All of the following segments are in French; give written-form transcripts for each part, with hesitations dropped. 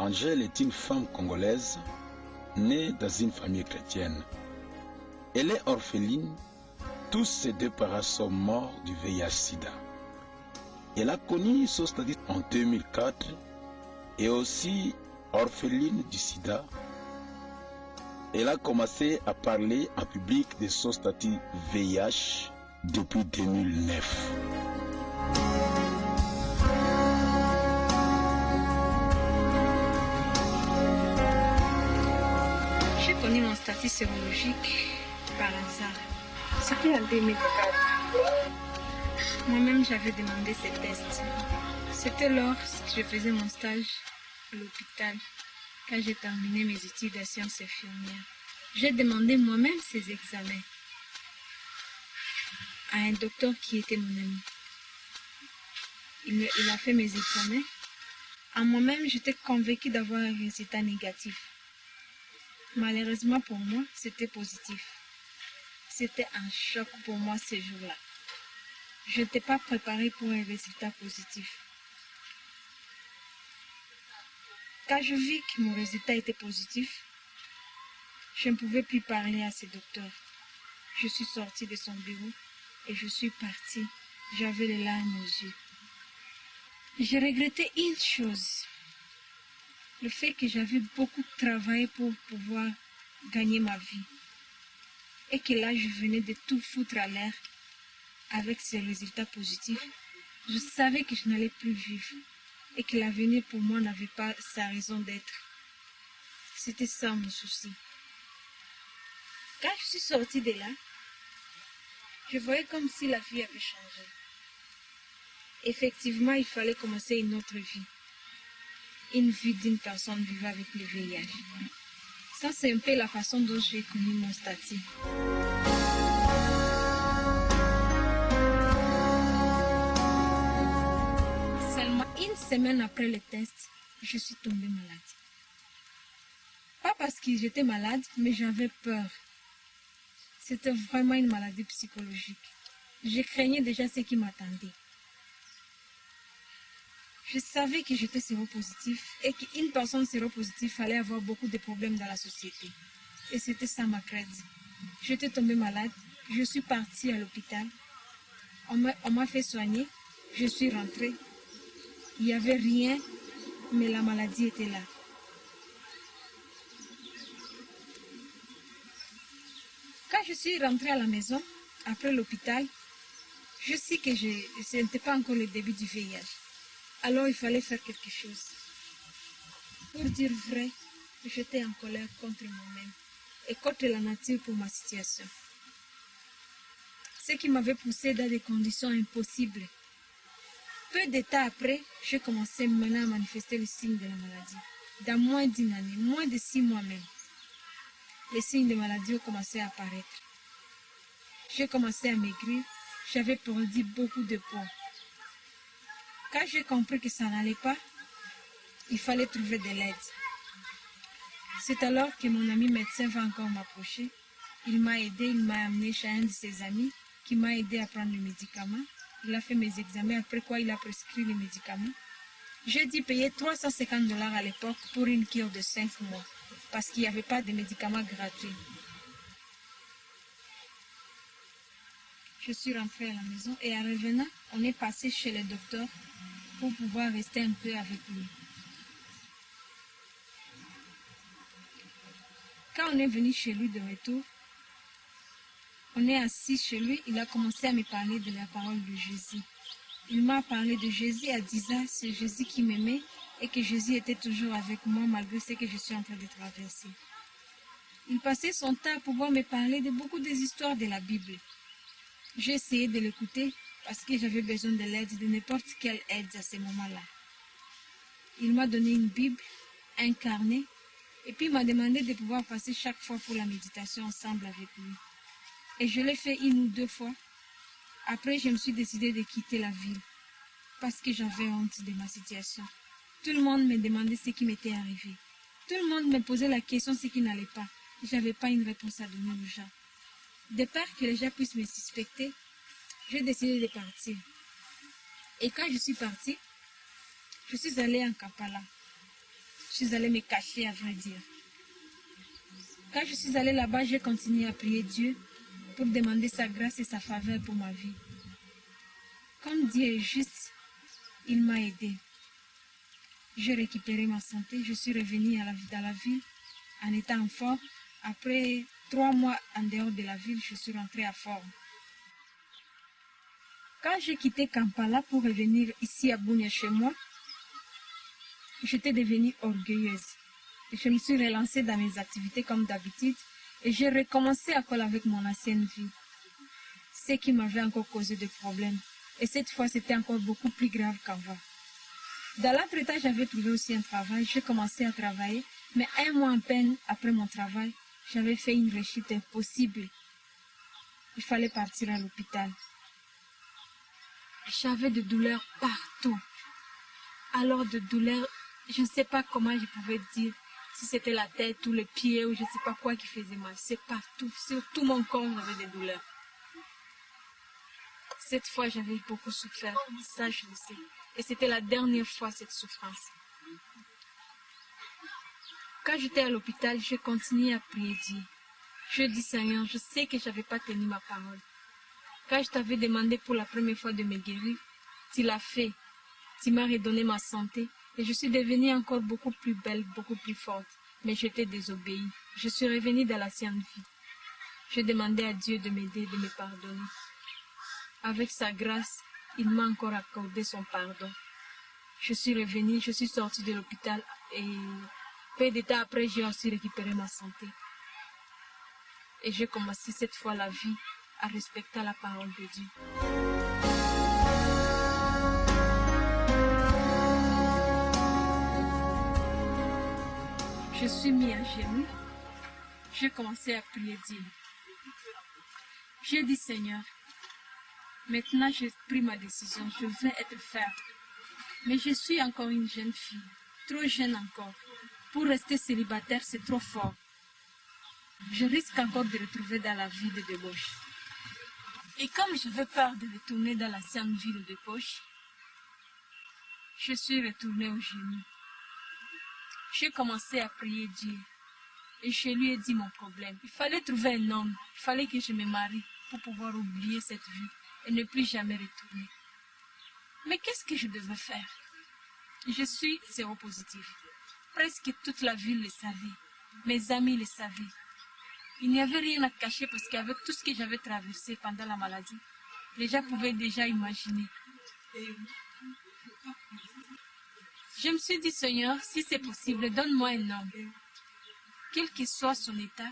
Angèle est une femme congolaise née dans une famille chrétienne. Elle est orpheline. Tous ses deux parents sont morts du VIH-Sida. Elle a connu son statut en 2004 et aussi orpheline du sida. Elle a commencé à parler en public de son statut VIH depuis 2009. J'ai connu mon statut sérologique par hasard. C'était en 2004. Moi-même, j'avais demandé ces tests. C'était lorsque je faisais mon stage à l'hôpital, quand j'ai terminé mes études à sciences infirmières. J'ai demandé moi-même ces examens à un docteur qui était mon ami. Il a fait mes examens. En moi-même, j'étais convaincue d'avoir un résultat négatif. Malheureusement pour moi, c'était positif. C'était un choc pour moi ce jour-là. Je n'étais pas préparée pour un résultat positif. Quand je vis que mon résultat était positif, je ne pouvais plus parler à ce docteur. Je suis sortie de son bureau et je suis partie. J'avais les larmes aux yeux. J'ai regretté une chose. Le fait que j'avais beaucoup travaillé pour pouvoir gagner ma vie. Et que là, je venais de tout foutre à l'air avec ces résultats positifs. Je savais que je n'allais plus vivre et que l'avenir pour moi n'avait pas sa raison d'être. C'était ça mon souci. Quand je suis sortie de là, je voyais comme si la vie avait changé. Effectivement, il fallait commencer une autre vie. Une vie d'une personne vivant avec le VIH. Ça, c'est un peu la façon dont j'ai connu mon statut. Seulement une semaine après le test, je suis tombée malade. Pas parce que j'étais malade, mais j'avais peur. C'était vraiment une maladie psychologique. Je craignais déjà ce qui m'attendait. Je savais que j'étais séropositif et qu'une personne séropositive allait avoir beaucoup de problèmes dans la société. Et c'était ça ma crainte. J'étais tombée malade, je suis partie à l'hôpital. On m'a fait soigner, je suis rentrée. Il n'y avait rien, mais la maladie était là. Quand je suis rentrée à la maison, après l'hôpital, je sais que ce n'était pas encore le début du VIH. Alors il fallait faire quelque chose. Pour dire vrai, j'étais en colère contre moi-même et contre la nature pour ma situation. Ce qui m'avait poussé dans des conditions impossibles. Peu de temps après, j'ai commencé maintenant à manifester les signes de la maladie. Dans moins d'une année, moins de 6 mois même, les signes de maladie ont commencé à apparaître. J'ai commencé à maigrir, j'avais perdu beaucoup de poids. Quand j'ai compris que ça n'allait pas, il fallait trouver de l'aide. C'est alors que mon ami médecin va encore m'approcher. Il m'a aidé, il m'a amené chez un de ses amis qui m'a aidé à prendre le médicament. Il a fait mes examens, après quoi il a prescrit les médicaments. J'ai dû payer 350 $ à l'époque pour une cure de 5 mois, parce qu'il n'y avait pas de médicaments gratuits. Je suis rentrée à la maison et en revenant, on est passé chez le docteur pour pouvoir rester un peu avec lui. Quand on est venu chez lui de retour, on est assis chez lui, il a commencé à me parler de la parole de Jésus. Il m'a parlé de Jésus en disant c'est Jésus qui m'aimait et que Jésus était toujours avec moi malgré ce que je suis en train de traverser. Il passait son temps à pouvoir me parler de beaucoup des histoires de la Bible. J'ai essayé de l'écouter parce que j'avais besoin de l'aide, de n'importe quelle aide à ce moment-là. Il m'a donné une Bible, un carnet, et puis il m'a demandé de pouvoir passer chaque fois pour la méditation ensemble avec lui. Et je l'ai fait 1 ou 2 fois. Après, je me suis décidée de quitter la ville parce que j'avais honte de ma situation. Tout le monde me demandait ce qui m'était arrivé. Tout le monde me posait la question ce qui n'allait pas. Je n'avais pas une réponse à donner aux gens. De peur que les gens puissent me suspecter, j'ai décidé de partir. Et quand je suis partie, je suis allée en Kampala. Je suis allée me cacher, à vrai dire. Quand je suis allée là-bas, j'ai continué à prier Dieu pour demander sa grâce et sa faveur pour ma vie. Comme Dieu est juste, il m'a aidé. J'ai récupéré ma santé, je suis revenue dans la ville en étant en forme. Après 3 mois en dehors de la ville, je suis rentrée à forme. Quand j'ai quitté Kampala pour revenir ici à Bunia chez moi, j'étais devenue orgueilleuse. Je me suis relancée dans mes activités comme d'habitude et j'ai recommencé à coller avec mon ancienne vie. Ce qui m'avait encore causé des problèmes. Et cette fois, c'était encore beaucoup plus grave qu'avant. Dans l'entretemps, j'avais trouvé aussi un travail. J'ai commencé à travailler, mais 1 mois à peine après mon travail, j'avais fait une rechute impossible. Il fallait partir à l'hôpital. J'avais des douleurs partout. Alors de douleurs, je ne sais pas comment je pouvais dire, si c'était la tête ou les pieds ou je ne sais pas quoi qui faisait mal. C'est partout, sur tout mon corps, j'avais des douleurs. Cette fois, j'avais beaucoup souffert, ça je le sais. Et c'était la dernière fois cette souffrance. Quand j'étais à l'hôpital, je continuais à prier Dieu. Je dis Seigneur, je sais que je n'avais pas tenu ma parole. Quand je t'avais demandé pour la première fois de me guérir, tu l'as fait. Tu m'as redonné ma santé et je suis devenue encore beaucoup plus belle, beaucoup plus forte. Mais j'étais désobéie. Je suis revenue dans l'ancienne vie. J'ai demandé à Dieu de m'aider, de me pardonner. Avec sa grâce, il m'a encore accordé son pardon. Je suis revenue, je suis sortie de l'hôpital et peu de temps après, j'ai aussi récupéré ma santé. Et j'ai commencé cette fois la vie à respecter la parole de Dieu. Je suis mis à genoux. J'ai commencé à prier Dieu. J'ai dit Seigneur, maintenant j'ai pris ma décision, je veux être ferme. Mais je suis encore une jeune fille, trop jeune encore. Pour rester célibataire, c'est trop fort. Je risque encore de retrouver dans la vie de débauche. Et comme je veux peur de retourner dans l'ancienne vie de débauche, je suis retournée aux genoux. J'ai commencé à prier Dieu et je lui ai dit mon problème. Il fallait trouver un homme, il fallait que je me marie pour pouvoir oublier cette vie et ne plus jamais retourner. Mais qu'est-ce que je devais faire? Je suis séropositif. Presque toute la ville le savait. Mes amis le savaient. Il n'y avait rien à cacher parce qu'avec tout ce que j'avais traversé pendant la maladie, les gens pouvaient déjà imaginer. Je me suis dit, Seigneur, si c'est possible, donne-moi un homme. Quel que soit son état,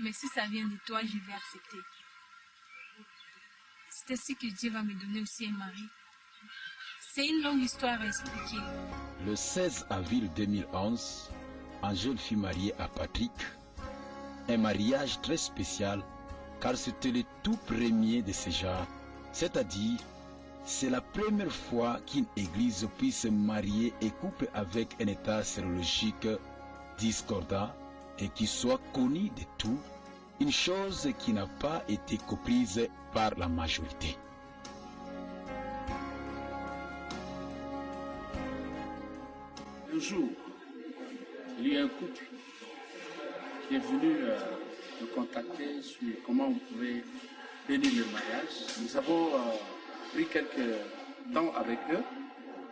mais si ça vient de toi, je vais accepter. C'est ainsi que Dieu va me donner aussi un mari. C'est une longue histoire à expliquer. Le 16 avril 2011, Angèle fut mariée à Patrick. Un mariage très spécial car c'était le tout premier de ce genre. C'est-à-dire, c'est la première fois qu'une église puisse se marier et couple avec un état sérologique discordant et qui soit connu de tout, une chose qui n'a pas été comprise par la majorité. Un jour, il y a un couple qui est venu me contacter sur comment on pouvait bénir le mariage. Nous avons pris quelques temps avec eux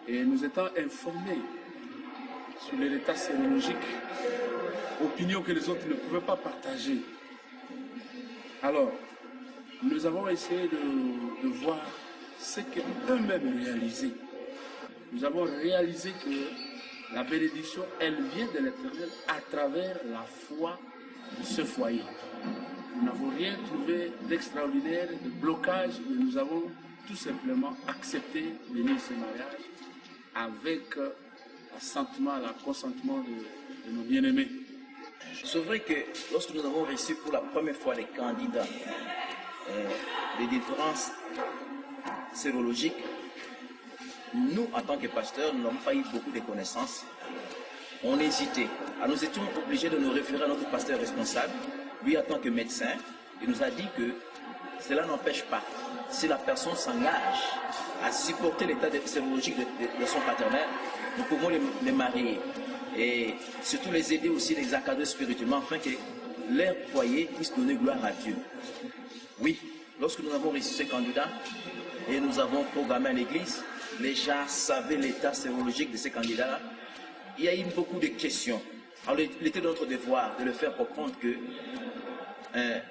et nous étant informés sur l'état sérologique, opinion que les autres ne pouvaient pas partager. Alors, nous avons essayé de voir ce qu'eux-mêmes réalisaient. Nous avons réalisé que la bénédiction, elle vient de l'Éternel à travers la foi de ce foyer. Nous n'avons rien trouvé d'extraordinaire, de blocage, mais nous avons tout simplement accepté de venir ce mariage avec l'assentiment, le consentement de nos bien-aimés. C'est vrai que lorsque nous avons reçu pour la première fois les candidats des différences sérologiques, nous, en tant que pasteurs, nous n'avons pas eu beaucoup de connaissances. On hésitait. Alors nous étions obligés de nous référer à notre pasteur responsable. Lui, en tant que médecin, il nous a dit que cela n'empêche pas. Si la personne s'engage à supporter l'état sérologique de son partenaire, nous pouvons les marier. et surtout les aider aussi, les encadrer spirituellement afin que leur foyer puisse donner gloire à Dieu. Oui, lorsque nous avons reçu ces candidats et nous avons programmé à l'église, les gens savaient l'état sérologique de ces candidats-là. Il y a eu beaucoup de questions. Alors il était de notre devoir de leur faire comprendre que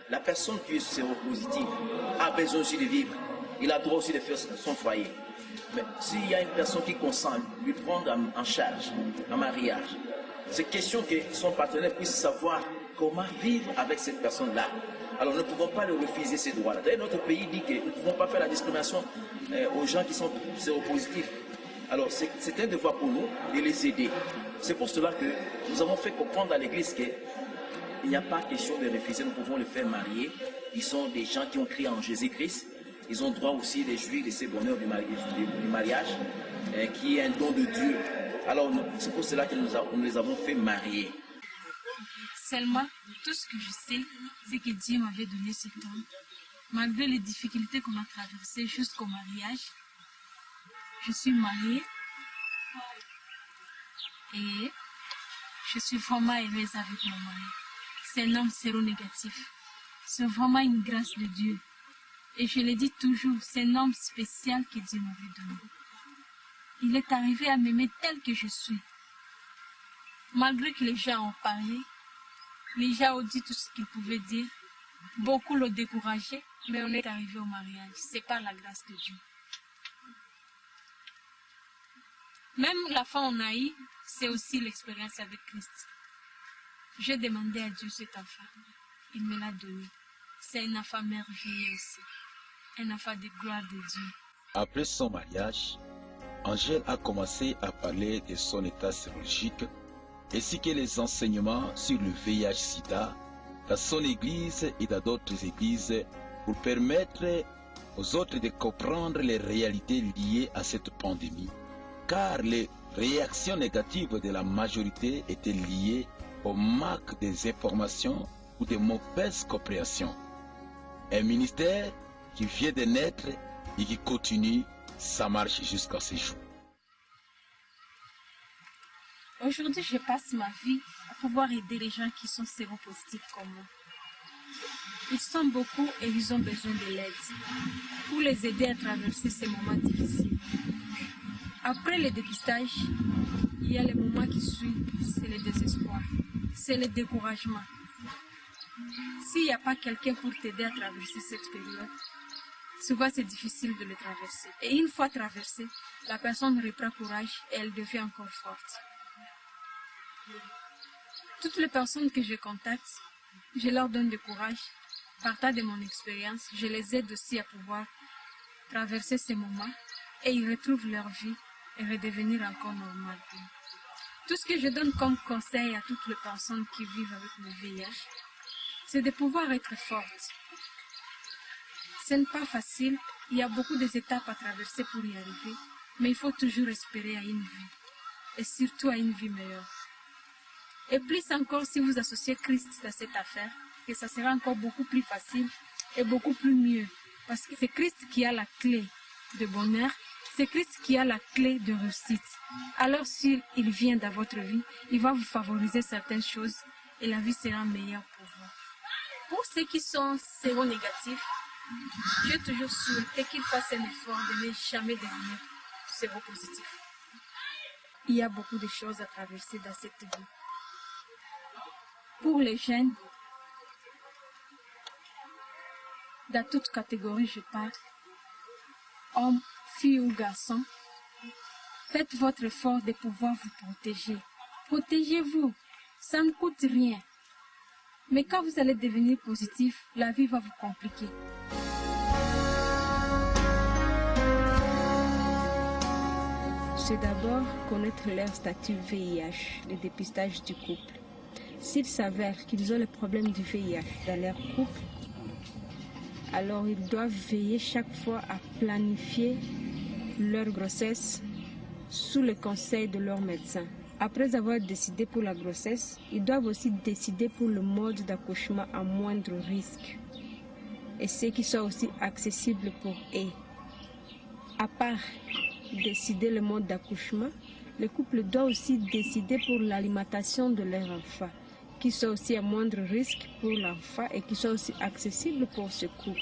la personne qui est séropositive a besoin aussi de vivre. Il a droit aussi de faire son foyer. Mais s'il y a une personne qui consent lui prendre en charge un mariage, c'est question que son partenaire puisse savoir comment vivre avec cette personne-là. Alors nous ne pouvons pas leur refuser ces droits-là. D'ailleurs, notre pays dit que nous ne pouvons pas faire la discrimination aux gens qui sont séropositifs. Alors c'est un devoir pour nous de les aider. C'est pour cela que nous avons fait comprendre à l'église qu'il n'y a pas question de refuser, nous pouvons les faire marier. Ils sont des gens qui ont crié en Jésus-Christ. Ils ont droit aussi de jouir de ces bonheurs du mariage, qui est un don de Dieu. Alors c'est pour cela que nous les avons fait marier. Seulement, tout ce que je sais, c'est que Dieu m'avait donné ce temps. Malgré les difficultés qu'on a traversées jusqu'au mariage, je suis mariée et je suis vraiment heureuse avec mon mari. C'est un homme séronégatif. C'est vraiment une grâce de Dieu. Et je le dis toujours, c'est un homme spécial que Dieu m'avait donné. Il est arrivé à m'aimer tel que je suis. Malgré que les gens ont parlé, les gens ont dit tout ce qu'ils pouvaient dire. Beaucoup l'ont découragé, mais on est arrivé au mariage. C'est par la grâce de Dieu. Même la fin on a eu, c'est aussi l'expérience avec Christ. J'ai demandé à Dieu cet enfant. Il me l'a donné. C'est un enfant merveilleux aussi. Un enfant de gloire de Dieu. Après son mariage, Angèle a commencé à parler de son état sérologique ainsi que les enseignements sur le VIH-Sida dans son église et dans d'autres églises pour permettre aux autres de comprendre les réalités liées à cette pandémie. Car les réactions négatives de la majorité étaient liées au manque des informations ou de mauvaises compréhensions. Un ministère qui vient de naître et qui continue sa marche jusqu'à ce jour. Aujourd'hui, je passe ma vie à pouvoir aider les gens qui sont séropositifs comme moi. Ils sont beaucoup et ils ont besoin de l'aide pour les aider à traverser ces moments difficiles. Après le dépistage, il y a les moments qui suivent, c'est le désespoir, c'est le découragement. S'il n'y a pas quelqu'un pour t'aider à traverser cette période, souvent c'est difficile de le traverser. Et une fois traversé, la personne reprend courage et elle devient encore forte. Toutes les personnes que je contacte, je leur donne du courage. Partant de mon expérience, je les aide aussi à pouvoir traverser ces moments et ils retrouvent leur vie et redevenir encore normales. Tout ce que je donne comme conseil à toutes les personnes qui vivent avec le VIH, c'est de pouvoir être forte. Ce n'est pas facile, il y a beaucoup d'étapes à traverser pour y arriver, mais il faut toujours espérer à une vie, et surtout à une vie meilleure. Et plus encore si vous associez Christ à cette affaire, que ça sera encore beaucoup plus facile et beaucoup plus mieux. Parce que c'est Christ qui a la clé de bonheur, c'est Christ qui a la clé de réussite. Alors s'il vient dans votre vie, il va vous favoriser certaines choses et la vie sera meilleure pour vous. Pour ceux qui sont séronégatifs, j'ai toujours souhaité qu'ils fassent un effort de ne jamais devenir séropositif. Il y a beaucoup de choses à traverser dans cette vie. Pour les jeunes, dans toute catégorie je parle, hommes, filles ou garçons, faites votre effort de pouvoir vous protéger. Protégez-vous, ça ne coûte rien. Mais quand vous allez devenir positif, la vie va vous compliquer. C'est d'abord connaître leur statut VIH, le dépistage du couple. S'il s'avère qu'ils ont le problème du VIH dans leur couple, alors ils doivent veiller chaque fois à planifier leur grossesse sous le conseil de leur médecin. Après avoir décidé pour la grossesse, ils doivent aussi décider pour le mode d'accouchement à moindre risque et ce qui soit aussi accessible pour eux. À part décider le mode d'accouchement, Le couple doit aussi décider pour l'alimentation de leur enfant, qui soit aussi à moindre risque pour l'enfant et qui soit aussi accessible pour ce couple.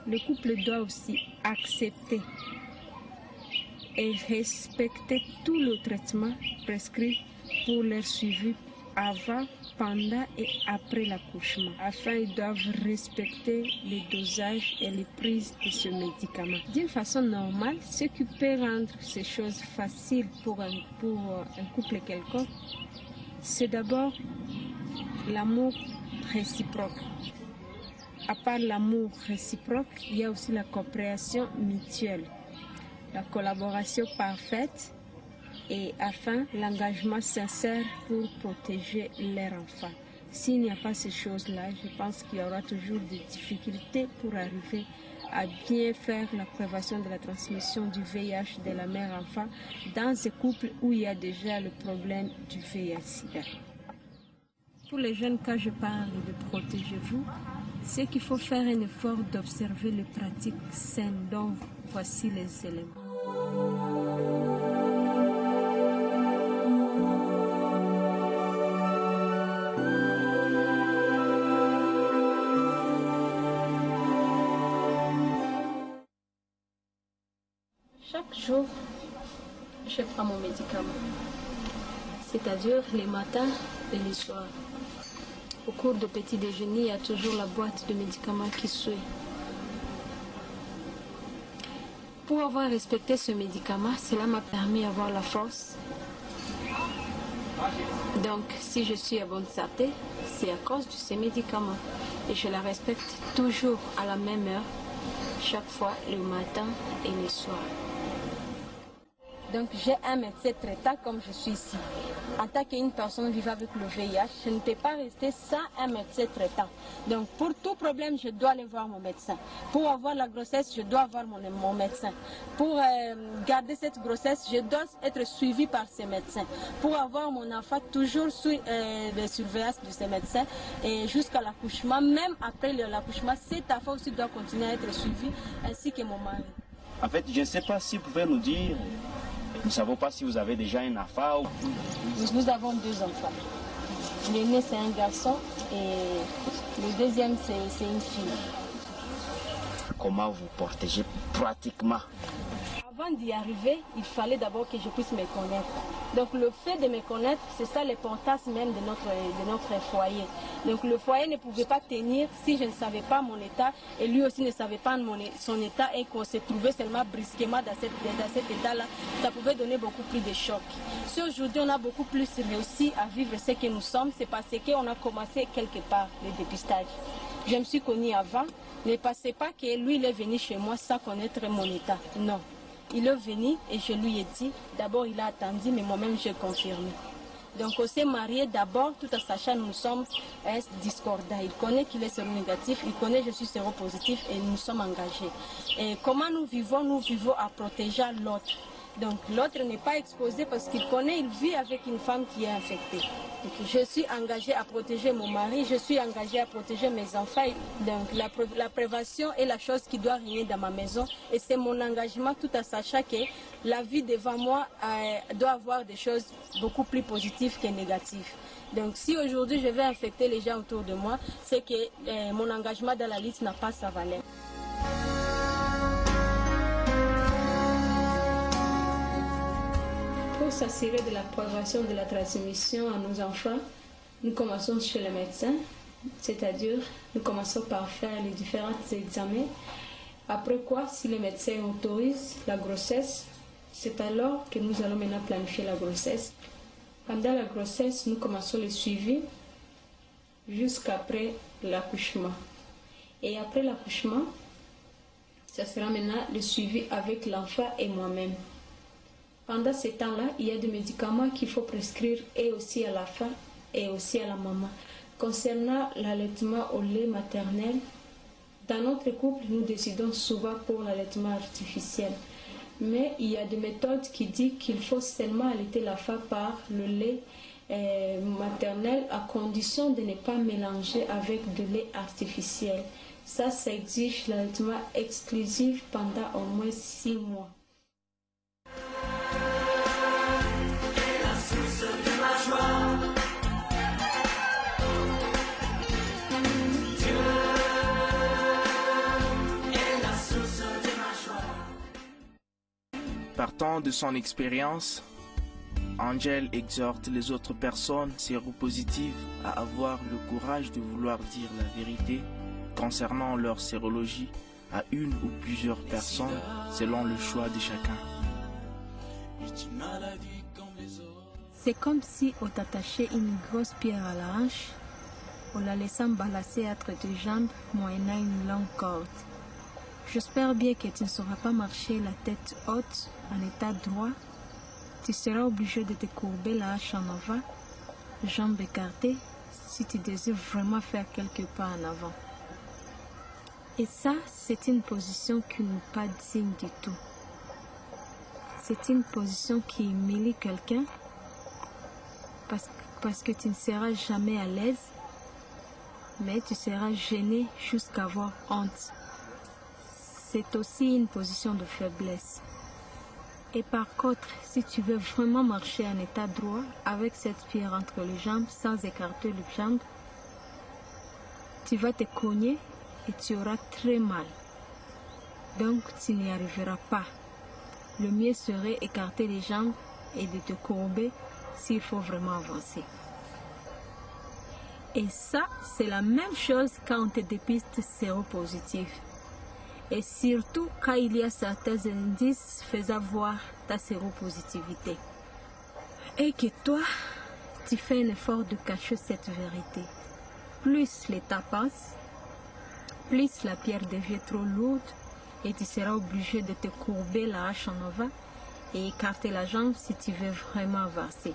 Le couple doit aussi accepter et respecter tout le traitement prescrit pour leur suivi avant, pendant et après l'accouchement. Enfin, ils doivent respecter les dosages et les prises de ce médicament. D'une façon normale, ce qui peut rendre ces choses faciles pour un couple quelconque, c'est d'abord l'amour réciproque. À part l'amour réciproque, il y a aussi la compréhension mutuelle, la collaboration parfaite et enfin l'engagement sincère pour protéger leur enfant. S'il n'y a pas ces choses-là, je pense qu'il y aura toujours des difficultés pour arriver à bien faire la prévention de la transmission du VIH de la mère-enfant dans ces couples où il y a déjà le problème du VIH-Sida. Pour les jeunes, quand je parle de protégez-vous, c'est qu'il faut faire un effort d'observer les pratiques saines, dont voici les éléments. Chaque jour, je prends mon médicament, c'est-à-dire les matins et les soirs. Au cours du petit déjeuner, il y a toujours la boîte de médicaments qui suit. Pour avoir respecté ce médicament, cela m'a permis d'avoir la force. Donc, si je suis à bonne santé, c'est à cause de ces médicaments. Et je la respecte toujours à la même heure, chaque fois le matin et le soir. Donc j'ai un médecin traitant comme je suis ici. En tant qu'une personne vivant avec le VIH, je ne peux pas rester sans un médecin traitant. Donc pour tout problème, je dois aller voir mon médecin. Pour avoir la grossesse, je dois voir mon médecin. Pour garder cette grossesse, je dois être suivi par ces médecins. Pour avoir mon enfant, toujours sous la surveillance de ces médecins et jusqu'à l'accouchement. Même après l'accouchement, cet enfant aussi doit continuer à être suivi, ainsi que mon mari. En fait, je ne sais pas si vous pouvez nous dire... Nous ne savons pas si vous avez déjà un enfant. Nous avons 2 enfants. L'aîné, c'est un garçon et le deuxième, c'est une fille. Comment vous protégez pratiquement? Avant d'y arriver, il fallait d'abord que je puisse me connaître. Donc le fait de me connaître, c'est ça l'importance même de notre foyer. Donc le foyer ne pouvait pas tenir si je ne savais pas mon état et lui aussi ne savait pas son état et qu'on se trouvait seulement brusquement dans cet état-là, ça pouvait donner beaucoup plus de chocs. Si aujourd'hui on a beaucoup plus réussi à vivre ce que nous sommes, c'est parce qu'on a commencé quelque part le dépistage. Je me suis connue avant, ne pensez pas que lui il est venu chez moi sans connaître mon état. Non. Il est venu et je lui ai dit, d'abord il a attendu, mais moi-même j'ai confirmé. Donc on s'est mariés d'abord, tout en sachant que nous sommes discordants. Il connaît qu'il est séronégatif, il connaît que je suis séropositif et nous sommes engagés. Et comment nous vivons à protéger l'autre. Donc l'autre n'est pas exposé parce qu'il connaît, il vit avec une femme qui est infectée. Donc, je suis engagée à protéger mon mari, je suis engagée à protéger mes enfants. Donc la prévention est la chose qui doit régner dans ma maison. Et c'est mon engagement tout en sachant que la vie devant moi doit avoir des choses beaucoup plus positives que négatives. Donc si aujourd'hui je vais infecter les gens autour de moi, c'est que mon engagement dans la liste n'a pas sa valeur. Pour s'assurer de la prévention de la transmission à nos enfants, nous commençons chez le médecin, c'est-à-dire nous commençons par faire les différents examens. Après quoi, si le médecin autorise la grossesse, c'est alors que nous allons maintenant planifier la grossesse. Pendant la grossesse, nous commençons le suivi jusqu'après l'accouchement. Et après l'accouchement, ce sera maintenant le suivi avec l'enfant et moi-même. Pendant ce temps-là, il y a des médicaments qu'il faut prescrire et aussi à la femme et aussi à la maman. Concernant l'allaitement au lait maternel, dans notre couple, nous décidons souvent pour l'allaitement artificiel. Mais il y a des méthodes qui disent qu'il faut seulement allaiter la femme par le lait maternel à condition de ne pas mélanger avec de lait artificiel. Ça exige l'allaitement exclusif pendant au moins 6 mois. Partant de son expérience, Angel exhorte les autres personnes séropositives à avoir le courage de vouloir dire la vérité concernant leur sérologie à une ou plusieurs personnes selon le choix de chacun. C'est comme si on t'attachait une grosse pierre à la hanche, en la laissant balancer entre tes jambes moyennant une longue corde. J'espère bien que tu ne sauras pas marcher la tête haute en état droit. Tu seras obligé de te courber la hache en avant, jambes écartées, si tu désires vraiment faire quelques pas en avant. Et ça, c'est une position qui n'est pas digne du tout. C'est une position qui humilie quelqu'un parce que tu ne seras jamais à l'aise, mais tu seras gêné jusqu'à avoir honte. C'est aussi une position de faiblesse. Et par contre, si tu veux vraiment marcher en état droit, avec cette pierre entre les jambes, sans écarter les jambes, tu vas te cogner et tu auras très mal. Donc, tu n'y arriveras pas. Le mieux serait écarter les jambes et de te courber s'il faut vraiment avancer. Et ça, c'est la même chose quand on te dépiste séropositif. Et surtout quand il y a certains indices faisant voir ta séropositivité. Et que toi, tu fais un effort de cacher cette vérité. Plus l'état passe, plus la pierre devient trop lourde et tu seras obligé de te courber la hache en avant et écarter la jambe si tu veux vraiment avancer.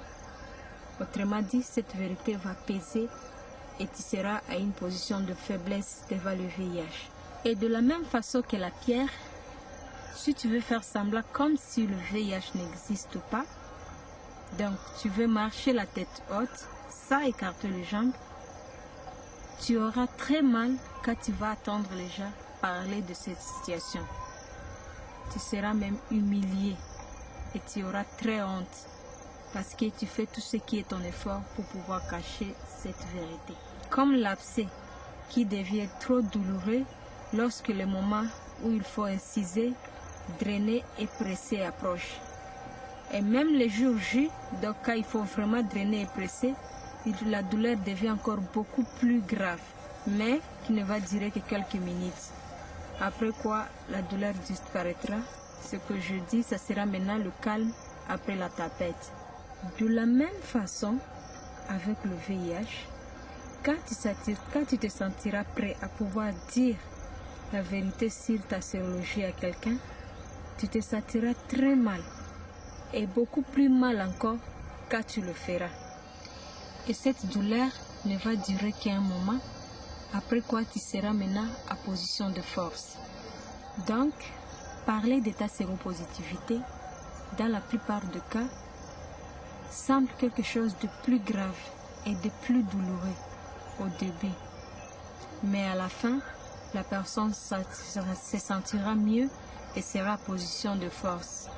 Autrement dit, cette vérité va peser et tu seras à une position de faiblesse devant le VIH. Et de la même façon que la pierre, si tu veux faire semblant comme si le VIH n'existe pas, donc tu veux marcher la tête haute, sans écarter les jambes, tu auras très mal quand tu vas entendre les gens parler de cette situation. Tu seras même humilié et tu auras très honte parce que tu fais tout ce qui est ton effort pour pouvoir cacher cette vérité. Comme l'abcès qui devient trop douloureux lorsque le moment où il faut inciser, drainer et presser approche. Et même les jours J, donc quand il faut vraiment drainer et presser, la douleur devient encore beaucoup plus grave, mais qui ne va durer que quelques minutes. Après quoi, la douleur disparaîtra. Ce que je dis, ça sera maintenant le calme après la tapette. De la même façon, avec le VIH, quand tu te sentiras prêt à pouvoir dire la vérité sur ta sérologie à quelqu'un, tu te sentiras très mal et beaucoup plus mal encore quand tu le feras. Et cette douleur ne va durer qu'un moment, après quoi tu seras maintenant à position de force. Donc, parler de ta séropositivité, dans la plupart des cas, semble quelque chose de plus grave et de plus douloureux au début. Mais à la fin, la personne se sentira mieux et sera en position de force.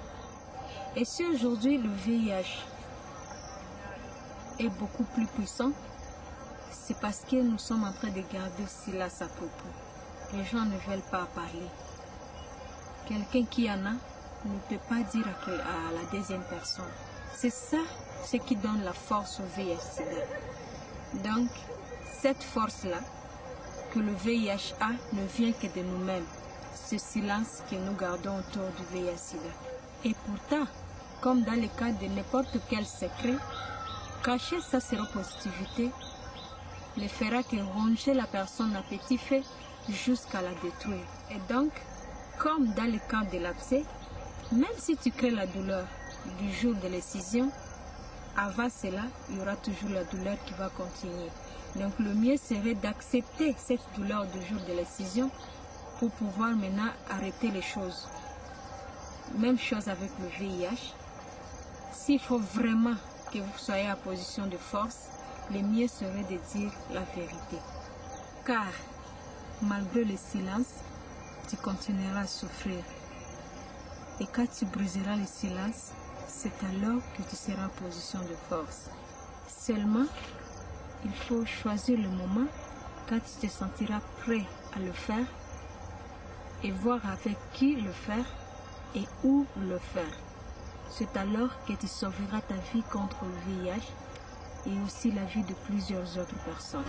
Et si aujourd'hui le VIH est beaucoup plus puissant, c'est parce que nous sommes en train de garder silence à propos. Les gens ne veulent pas parler. Quelqu'un qui en a ne peut pas dire à la deuxième personne. C'est ça ce qui donne la force au VIH-Sida. Donc, cette force-là que le VIH a ne vient que de nous-mêmes. Ce silence que nous gardons autour du VIH-Sida. Et pourtant, comme dans le cas de n'importe quel secret, cacher sa séropositivité ne fera que ronger la personne à petit feu jusqu'à la détruire. Et donc, comme dans le cas de l'abcès, même si tu crées la douleur du jour de l'excision, avant cela, il y aura toujours la douleur qui va continuer. Donc le mieux serait d'accepter cette douleur du jour de l'excision pour pouvoir maintenant arrêter les choses. Même chose avec le VIH. S'il faut vraiment que vous soyez en position de force, le mieux serait de dire la vérité. Car, malgré le silence, tu continueras à souffrir. Et quand tu briseras le silence, c'est alors que tu seras en position de force. Seulement, il faut choisir le moment quand tu te sentiras prêt à le faire et voir avec qui le faire et où le faire. C'est alors que tu sauveras ta vie contre le VIH et aussi la vie de plusieurs autres personnes.